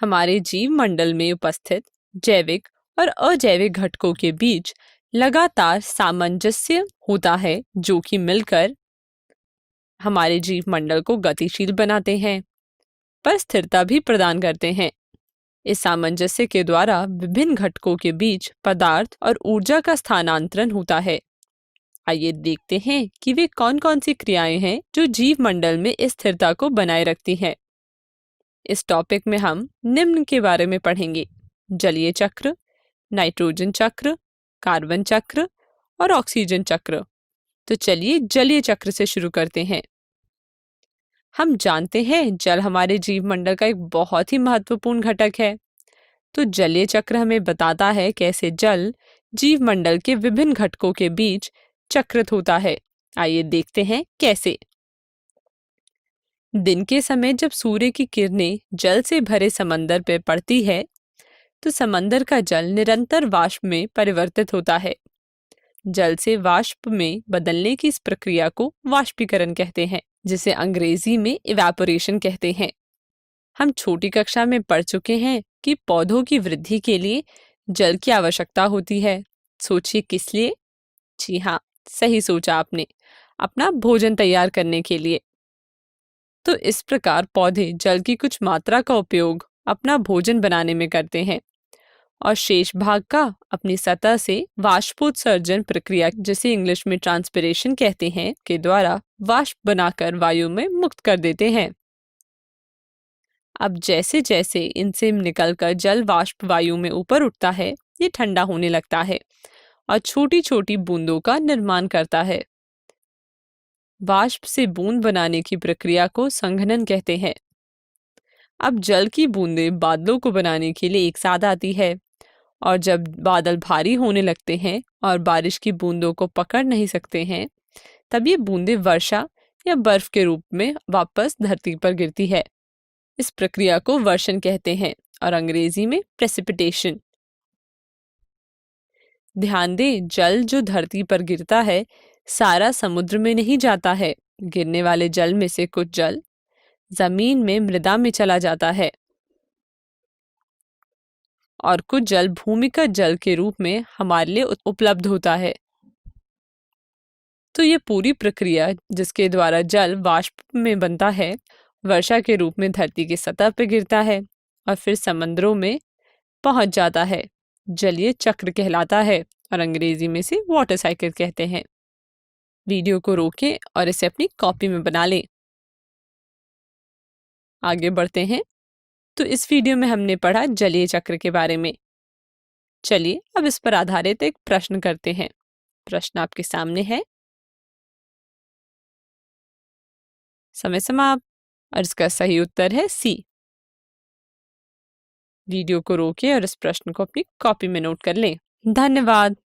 हमारे जीव मंडल में उपस्थित जैविक और अजैविक घटकों के बीच लगातार सामंजस्य होता है, जो कि मिलकर हमारे जीव मंडल को गतिशील बनाते हैं पर स्थिरता भी प्रदान करते हैं। इस सामंजस्य के द्वारा विभिन्न घटकों के बीच पदार्थ और ऊर्जा का स्थानांतरण होता है। आइए देखते हैं कि वे कौन कौन सी क्रियाएं हैं जो जीव मंडल में इस स्थिरता को बनाए रखती हैं। इस टॉपिक में हम निम्न के बारे में पढ़ेंगे: जलीय चक्र, नाइट्रोजन चक्र, कार्बन चक्र और ऑक्सीजन चक्र। तो चलिए जलीय चक्र से शुरू करते हैं। हम जानते हैं जल हमारे जीव मंडल का एक बहुत ही महत्वपूर्ण घटक है। तो जलीय चक्र हमें बताता है कैसे जल जीव मंडल के विभिन्न घटकों के बीच चक्रित होता है। आइए देखते हैं कैसे। दिन के समय जब सूर्य की किरणें जल से भरे समंदर पर पड़ती है तो समंदर का जल निरंतर वाष्प में परिवर्तित होता है। जल से वाष्प में बदलने की इस प्रक्रिया को वाष्पीकरण कहते हैं, जिसे अंग्रेजी में इवेपोरेशन कहते हैं। हम छोटी कक्षा में पढ़ चुके हैं कि पौधों की वृद्धि के लिए जल की आवश्यकता होती है। सोचिए किस लिए? जी हाँ, सही सोचा आपने, अपना भोजन तैयार करने के लिए। तो इस प्रकार पौधे जल की कुछ मात्रा का उपयोग अपना भोजन बनाने में करते हैं और शेष भाग का अपनी सतह से वाष्पोत्सर्जन प्रक्रिया, जिसे इंग्लिश में ट्रांसपिरेशन कहते हैं, के द्वारा वाष्प बनाकर वायु में मुक्त कर देते हैं। अब जैसे जैसे इनसे निकलकर जल वाष्प वायु में ऊपर उठता है, ये ठंडा होने लगता है और छोटी छोटी बूंदों का निर्माण करता है। वाष्प से बूंद बनाने की प्रक्रिया को संघनन कहते हैं। अब जल की बूंदें बादलों को बनाने के लिए एक साथ आती है और जब बादल भारी होने लगते हैं और बारिश की बूंदों को पकड़ नहीं सकते हैं, तब ये बूंदें वर्षा या बर्फ के रूप में वापस धरती पर गिरती है। इस प्रक्रिया को वर्षण कहते हैं और अंग्रेजी में प्रेसिपिटेशन। ध्यान दें, जल जो धरती पर गिरता है सारा समुद्र में नहीं जाता है। गिरने वाले जल में से कुछ जल जमीन में मृदा में चला जाता है और कुछ जल भूमिगत जल के रूप में हमारे लिए उपलब्ध होता है। तो ये पूरी प्रक्रिया जिसके द्वारा जल वाष्प में बनता है, वर्षा के रूप में धरती की सतह पर गिरता है और फिर समंदरों में पहुंच जाता है, जलीय चक्र कहलाता है और अंग्रेजी में से वाटर साइकिल कहते हैं। वीडियो को रोकें और इसे अपनी कॉपी में बना लें। आगे बढ़ते हैं। तो इस वीडियो में हमने पढ़ा जलीय चक्र के बारे में। चलिए अब इस पर आधारित एक प्रश्न करते हैं। प्रश्न आपके सामने है। समय समाप्त। और इसका सही उत्तर है सी। वीडियो को रोकें और इस प्रश्न को अपनी कॉपी में नोट कर लें। धन्यवाद।